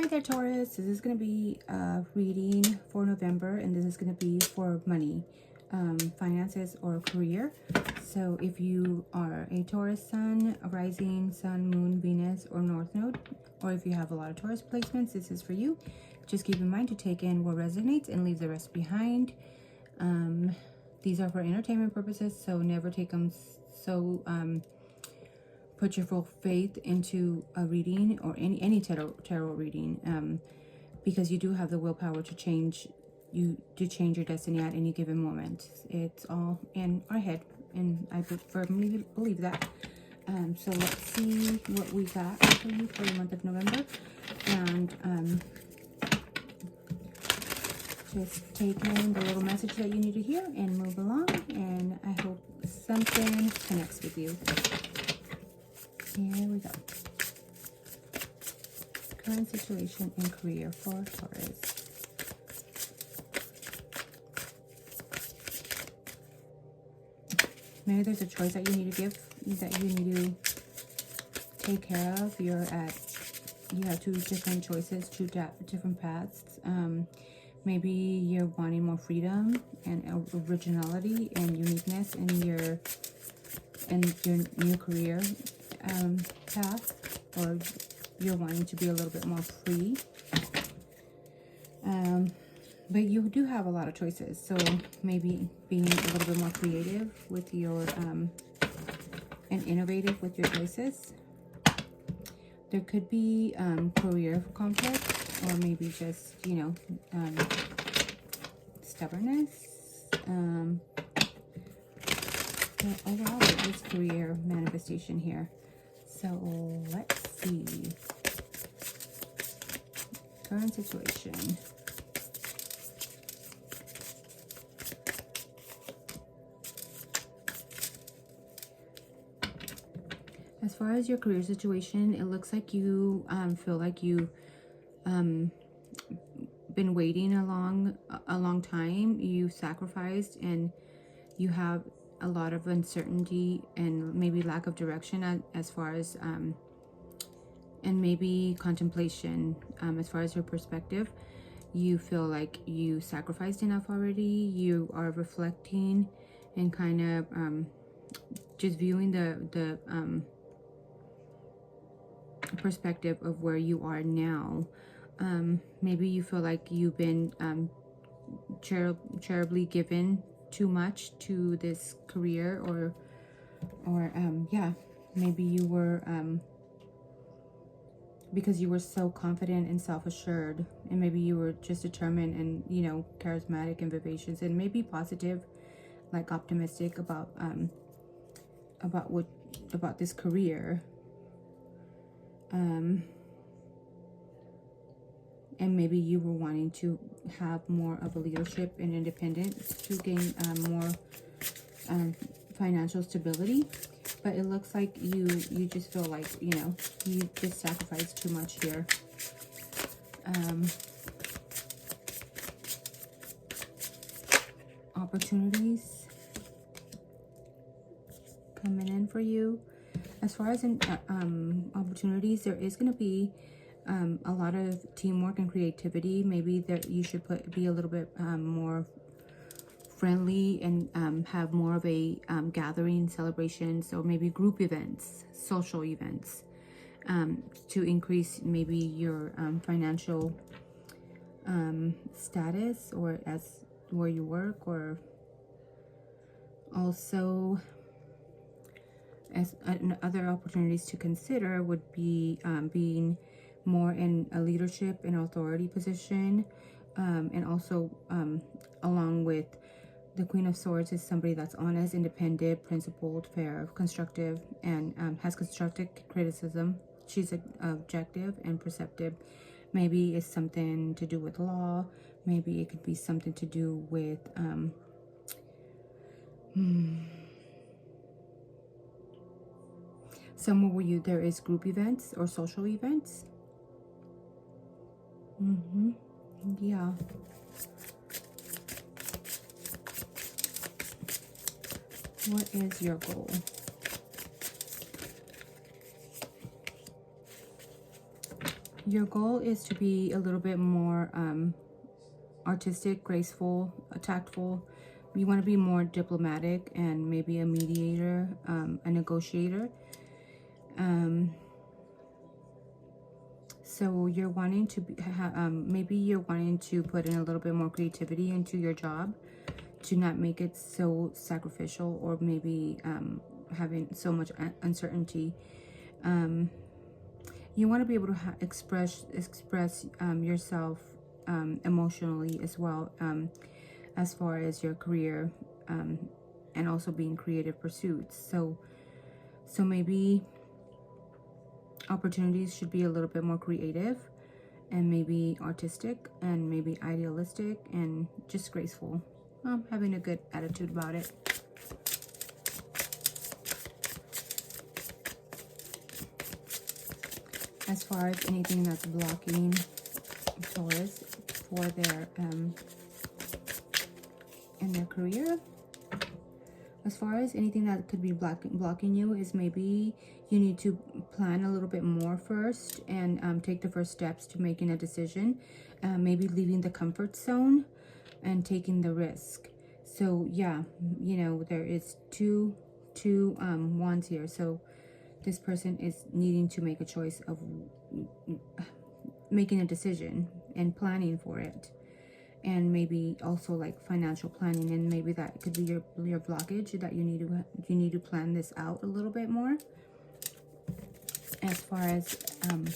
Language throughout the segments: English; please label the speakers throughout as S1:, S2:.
S1: Hi there, Taurus. This is going to be a reading for November, and this is going to be for money, finances, or career. So if you are a Taurus sun, a rising sun, moon, Venus, or north node, or if you have a lot of Taurus placements, this is for you. Just keep in mind to take in what resonates and leave the rest behind. These are for entertainment purposes, so never take them so... put your full faith into a reading or any tarot reading, because you do have the willpower to change your destiny at any given moment. It's all in our head, and I firmly believe that. So let's see what we got for you for the month of November, and just take in the little message that you need to hear and move along, and I hope something connects with you. Here we go. Current situation and career for Taurus. Maybe there's a choice that you need to give, that you need to take care of. You have two different choices, two different paths. Maybe you're wanting more freedom and originality and uniqueness in your new career path, or you're wanting to be a little bit more free, but you do have a lot of choices, so maybe being a little bit more creative with your and innovative with your choices. There could be career conflict, or maybe just stubbornness, but overall there is career manifestation here. So let's see. Current situation. As far as your career situation, it looks like you feel like you've been waiting a long time. You sacrificed, and you have a lot of uncertainty and maybe lack of direction as far as and maybe contemplation as far as your perspective. You feel like you sacrificed enough already. You are reflecting and kind of just viewing the perspective of where you are now. Maybe you feel like you've been charitably given too much to this career, or yeah, maybe you were because you were so confident and self-assured, and maybe you were just determined and charismatic and vivacious and maybe positive, like optimistic about this career, and maybe you were wanting to have more of a leadership and independence to gain more financial stability. But it looks like you just feel like, you just sacrificed too much here. Opportunities coming in for you. As far as opportunities, there is going to be a lot of teamwork and creativity. Maybe that you should be a little bit more friendly and have more of a gathering, celebration, so maybe group events, social events, to increase maybe your financial status, or as where you work, or also as other opportunities to consider would be being more in a leadership and authority position, and also along with the Queen of Swords is somebody that's honest, independent, principled, fair, constructive, and has constructive criticism. She's objective and perceptive. Maybe it's something to do with law. Maybe it could be something to do with somewhere where there is group events or social events. Yeah. What is your goal? Your goal is to be a little bit more artistic, graceful, tactful. You want to be more diplomatic and maybe a mediator, a negotiator. So you're wanting to be, maybe you're wanting to put in a little bit more creativity into your job to not make it so sacrificial, or maybe having so much uncertainty. You want to be able to express yourself emotionally as well, as far as your career, and also being creative pursuits. So maybe opportunities should be a little bit more creative and maybe artistic and maybe idealistic and just graceful. Having a good attitude about it. As far as anything that's blocking Taurus for their in their career, as far as anything that could be blocking you, is maybe you need to plan a little bit more first and take the first steps to making a decision. Maybe leaving the comfort zone and taking the risk. So yeah, you know, there is two wands here. So this person is needing to make a choice of making a decision and planning for it. And maybe also like financial planning, and maybe that could be your blockage, that you need to plan this out a little bit more. As far as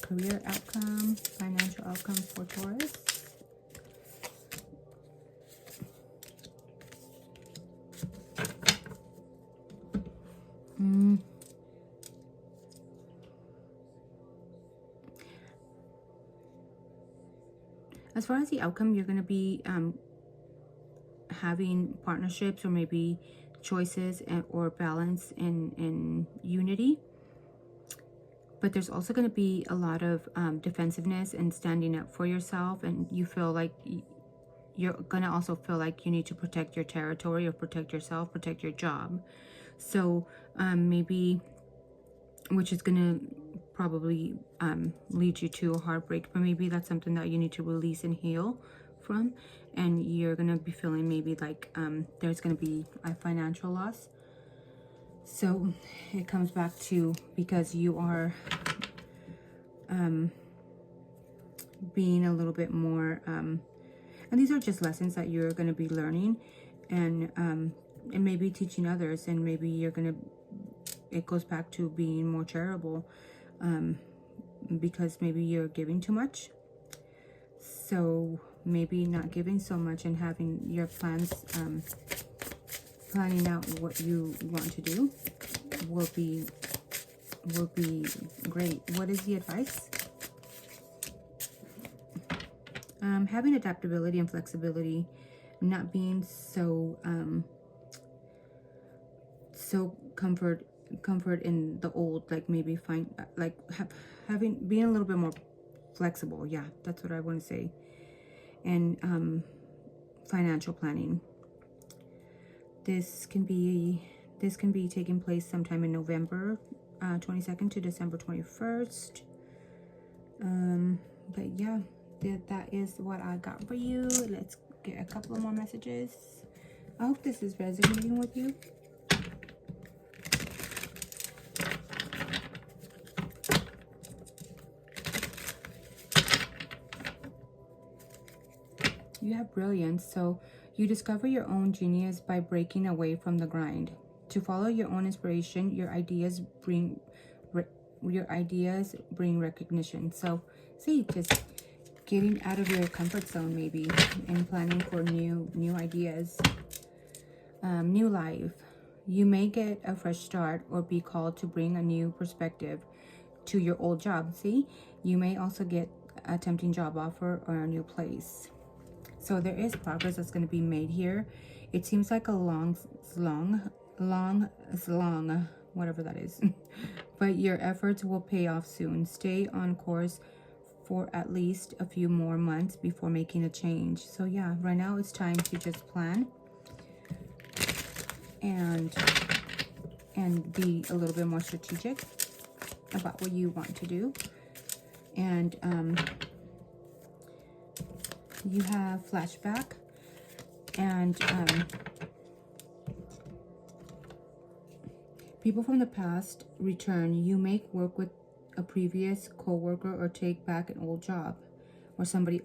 S1: career outcome, financial outcomes for Taurus. As far as the outcome, you're going to be having partnerships, or maybe choices or balance in unity. But there's also going to be a lot of defensiveness and standing up for yourself, and you feel like you're going to also feel like you need to protect your territory, or protect yourself, protect your job. So maybe, which is going to probably lead you to a heartbreak, but maybe that's something that you need to release and heal from. And you're going to be feeling maybe like there's going to be a financial loss. So it comes back to, because you are being a little bit more, and these are just lessons that you're going to be learning, and maybe teaching others, and maybe you're going to, it goes back to being more charitable, because maybe you're giving too much. So maybe not giving so much and having your plans, planning out what you want to do will be great. What is the advice? Having adaptability and flexibility, not being so comfort in the old, like maybe being a little bit more flexible. Yeah, that's what I want to say. And financial planning. This can be taking place sometime in November 22nd to December 21st. But yeah, that is what I got for you. Let's get a couple of more messages. I hope this is resonating with you. You have brilliance, so you discover your own genius by breaking away from the grind. To follow your own inspiration, your ideas bring recognition. So see, just getting out of your comfort zone maybe, and planning for new ideas. New life. You may get a fresh start or be called to bring a new perspective to your old job. See, you may also get a tempting job offer or a new place. So there is progress that's going to be made here. It seems like a long, whatever that is. But your efforts will pay off soon. Stay on course for at least a few more months before making a change. So yeah, right now it's time to just plan and be a little bit more strategic about what you want to do. And you have flashback, and people from the past return. You make work with a previous co-worker or take back an old job, or somebody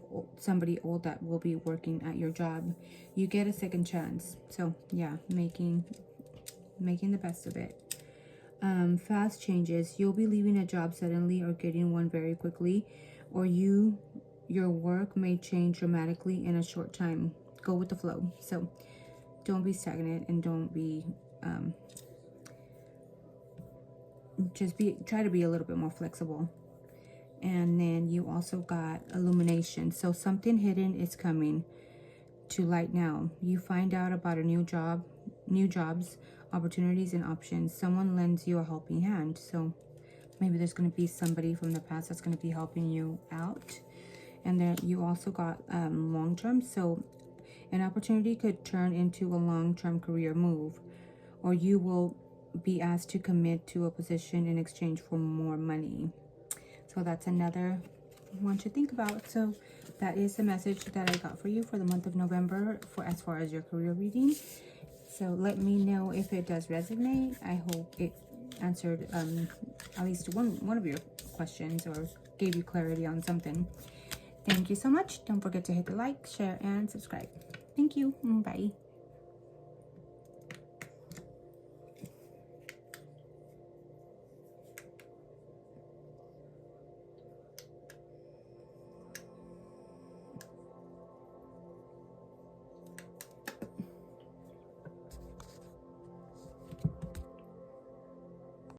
S1: old that will be working at your job. You get a second chance. So yeah, making the best of it. Fast changes. You'll be leaving a job suddenly or getting one very quickly, or your work may change dramatically in a short time. Go with the flow. So don't be stagnant, and don't be try to be a little bit more flexible. And then you also got illumination. So something hidden is coming to light now. You find out about a new jobs, opportunities, and options. Someone lends you a helping hand. So maybe there's going to be somebody from the past that's going to be helping you out. And then you also got long-term. So an opportunity could turn into a long-term career move, or you will be asked to commit to a position in exchange for more money. So that's another one to think about. So that is the message that I got for you for the month of November, for as far as your career reading. So let me know if it does resonate. I hope it answered at least one of your questions, or gave you clarity on something. Thank you so much. Don't forget to hit the like, share, and subscribe. Thank you. Bye.